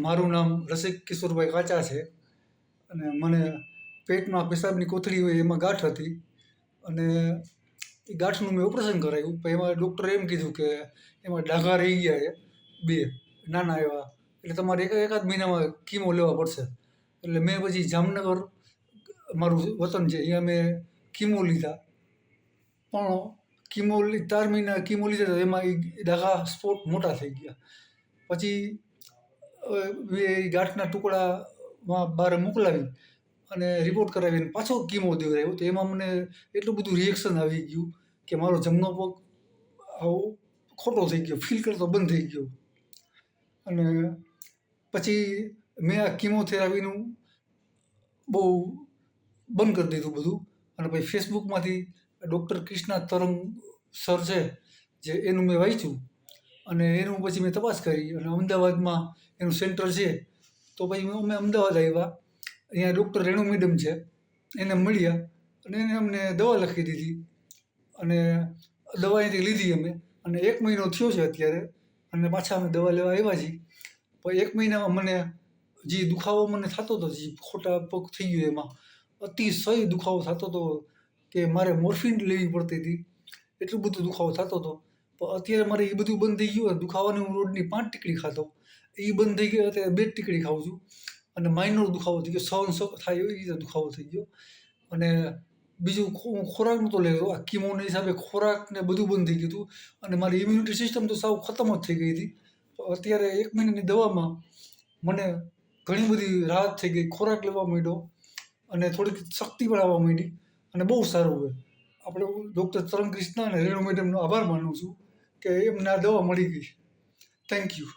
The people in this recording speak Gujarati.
મારું નામ રસિક કિશોરભાઈ કાચા છે અને મને પેટમાં પેશાબની કોથળી હોય એમાં ગાંઠ હતી અને એ ગાંઠનું મેં ઓપરેશન કરાવ્યું. પણ એમાં ડૉક્ટરે એમ કીધું કે એમાં ડાઘા રહી ગયા છે 2 નાના એવા, એટલે તમારે એકાદ મહિનામાં કીમો લેવા પડશે. એટલે મેં પછી જામનગર મારું વતન છે અહીંયા મેં કીમો લીધા. પણ કીમો 4 મહિના કીમો લીધા તો એમાં એ ડાઘા સ્પોટ મોટા થઈ ગયા. પછી એ ગાંઠના ટુકડામાં બહાર મોકલાવી અને રિપોર્ટ કરાવીને પાછો કીમો દેવડાવ્યો. તો એમાં મને એટલું બધું રિએક્શન આવી ગયું કે મારો જમણો પગ આવો ખોટો થઈ ગયો, ફીલ કરતો બંધ થઈ ગયો. અને પછી મેં આ કીમોથેરાપીનું બહુ બંધ કરી દીધું બધું. અને પછી ફેસબુકમાંથી ડૉક્ટર કૃષ્ણા તરંગ સર છે જે એનું મેં વાંચ્યું અને એનું પછી મેં તપાસ કરી અને અમદાવાદમાં એનું સેન્ટર છે. તો પછી અમે અમદાવાદ આવ્યા. અહીંયા ડૉક્ટર રેણુ મેડમ છે એને મળ્યા અને એને અમને દવા લખી દીધી અને દવા અહીંથી લીધી અમે. અને 1 મહિનો થયો છે અત્યારે અને પાછા અમે દવા લેવા આવ્યા છીએ. પણ 1 મહિનામાં મને જે દુખાવો મને થતો હતો, જે ખોટા પગ થઈ ગયો એમાં અતિશય દુખાવો થતો હતો કે મારે મોર્ફિન લેવી પડતી હતી, એટલું બધું દુખાવો થતો હતો. પણ અત્યારે મારે એ બધું બંધ થઈ ગયું. દુખાવાની હું રોજની 5 ટીકડી ખાતો, એ બંધ થઈ ગયો. અત્યારે 2 ટીકડી ખાઉં છું અને માઇનોર દુખાવો થઈ ગયો, સહન થાય એવી રીતે દુખાવો થઈ ગયો. અને બીજું હું ખોરાક નહોતો લેતો, આ કીમોના હિસાબે ખોરાક ને બધું બંધ થઈ ગયું હતું અને મારી ઇમ્યુનિટી સિસ્ટમ તો સાવ ખતમ જ થઈ ગઈ હતી. અત્યારે 1 મહિનાની દવામાં મને ઘણી બધી રાહત થઈ ગઈ, ખોરાક લેવા માંડ્યો અને થોડીક શક્તિ પણ આવવા માંડી અને બહુ સારું હોય. આપણે ડૉક્ટર તરંગ કૃષ્ણા અને રેણુ મેડમનો આભાર માનું છું કે એમને આ દવા મળી ગઈ. Thank you.